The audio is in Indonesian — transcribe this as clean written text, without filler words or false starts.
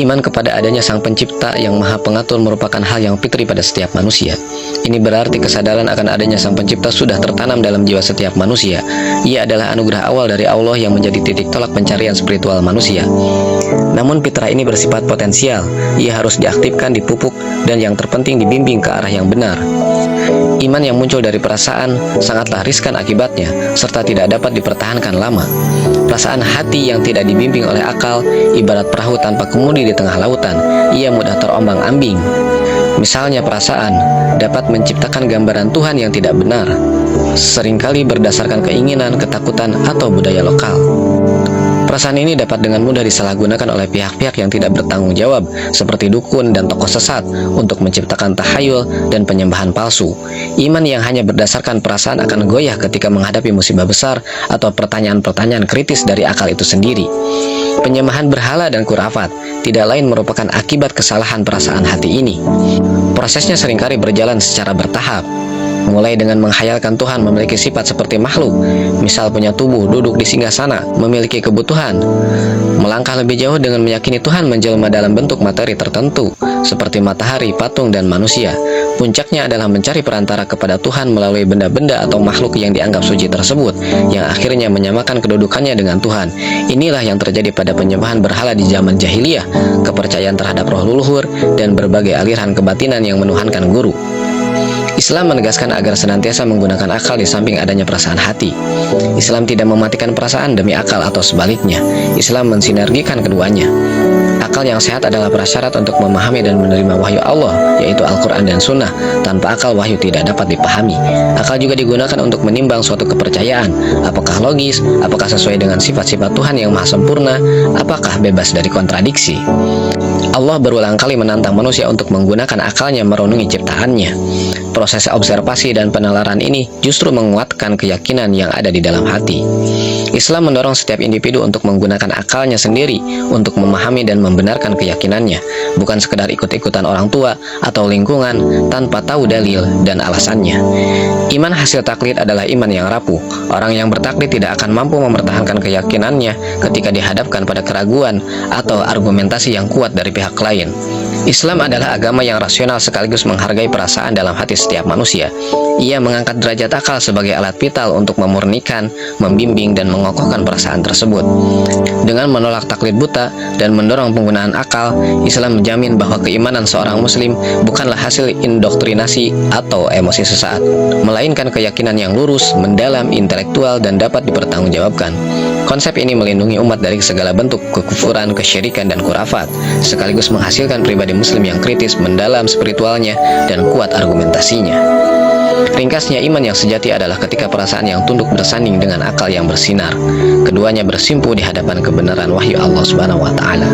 Iman kepada adanya Sang Pencipta yang Maha Pengatur merupakan hal yang fitri pada setiap manusia. Ini berarti kesadaran akan adanya Sang Pencipta sudah tertanam dalam jiwa setiap manusia. Ia adalah anugerah awal dari Allah yang menjadi titik tolak pencarian spiritual manusia. Namun fitrah ini bersifat potensial. Ia harus diaktifkan, dipupuk, dan yang terpenting dibimbing ke arah yang benar. Iman yang muncul dari perasaan sangatlah riskan akibatnya, serta tidak dapat dipertahankan lama. Perasaan hati yang tidak dibimbing oleh akal ibarat perahu tanpa kemudi di tengah lautan. Ia mudah terombang-ambing. Misalnya perasaan dapat menciptakan gambaran Tuhan yang tidak benar, seringkali berdasarkan keinginan, ketakutan, atau budaya lokal. Perasaan ini dapat dengan mudah disalahgunakan oleh pihak-pihak yang tidak bertanggung jawab, seperti dukun dan tokoh sesat, untuk menciptakan tahayul dan penyembahan palsu. Iman yang hanya berdasarkan perasaan akan goyah ketika menghadapi musibah besar atau pertanyaan-pertanyaan kritis dari akal itu sendiri. Penyembahan berhala dan kurafat tidak lain merupakan akibat kesalahan perasaan hati ini. Prosesnya seringkali berjalan secara bertahap, mulai dengan menghayalkan Tuhan memiliki sifat seperti makhluk, misal punya tubuh, duduk di singgasana, memiliki kebutuhan. Melangkah lebih jauh dengan meyakini Tuhan menjelma dalam bentuk materi tertentu, seperti matahari, patung, dan manusia. Puncaknya adalah mencari perantara kepada Tuhan melalui benda-benda atau makhluk yang dianggap suci tersebut, yang akhirnya menyamakan kedudukannya dengan Tuhan. Inilah yang terjadi pada penyembahan berhala di zaman jahiliyah, kepercayaan terhadap roh leluhur, dan berbagai aliran kebatinan yang menuhankan guru. Islam menegaskan agar senantiasa menggunakan akal di samping adanya perasaan hati. Islam tidak mematikan perasaan demi akal atau sebaliknya. Islam mensinergikan keduanya. Akal yang sehat adalah prasyarat untuk memahami dan menerima wahyu Allah, yaitu Al-Quran dan Sunnah. Tanpa akal, wahyu tidak dapat dipahami. Akal juga digunakan untuk menimbang suatu kepercayaan, apakah logis, apakah sesuai dengan sifat-sifat Tuhan yang maha sempurna, apakah bebas dari kontradiksi. Allah berulang kali menantang manusia untuk menggunakan akalnya merenungi ciptaannya. Proses observasi dan penalaran ini justru menguatkan keyakinan yang ada di dalam hati. Islam mendorong setiap individu untuk menggunakan akalnya sendiri untuk memahami dan membenarkan keyakinannya, bukan sekedar ikut-ikutan orang tua atau lingkungan tanpa tahu dalil dan alasannya. Iman hasil taklid adalah iman yang rapuh. Orang yang bertaklid tidak akan mampu mempertahankan keyakinannya ketika dihadapkan pada keraguan atau argumentasi yang kuat dari pihak lain. Islam adalah agama yang rasional sekaligus menghargai perasaan dalam hati setiap manusia. Ia mengangkat derajat akal sebagai alat vital untuk memurnikan, membimbing, dan mengokohkan perasaan tersebut. Dengan menolak taklid buta dan mendorong penggunaan akal, Islam menjamin bahwa keimanan seorang muslim bukanlah hasil indoktrinasi atau emosi sesaat, melainkan keyakinan yang lurus, mendalam, intelektual, dan dapat dipertanggungjawabkan. Konsep ini melindungi umat dari segala bentuk kekufuran, kesyirikan, dan khurafat, sekaligus menghasilkan pribadi muslim yang kritis, mendalam spiritualnya, dan kuat argumentasinya. Ringkasnya, iman yang sejati adalah ketika perasaan yang tunduk bersanding dengan akal yang bersinar. Keduanya bersimpu di hadapan kebenaran wahyu Allah Subhanahu wa Ta'ala.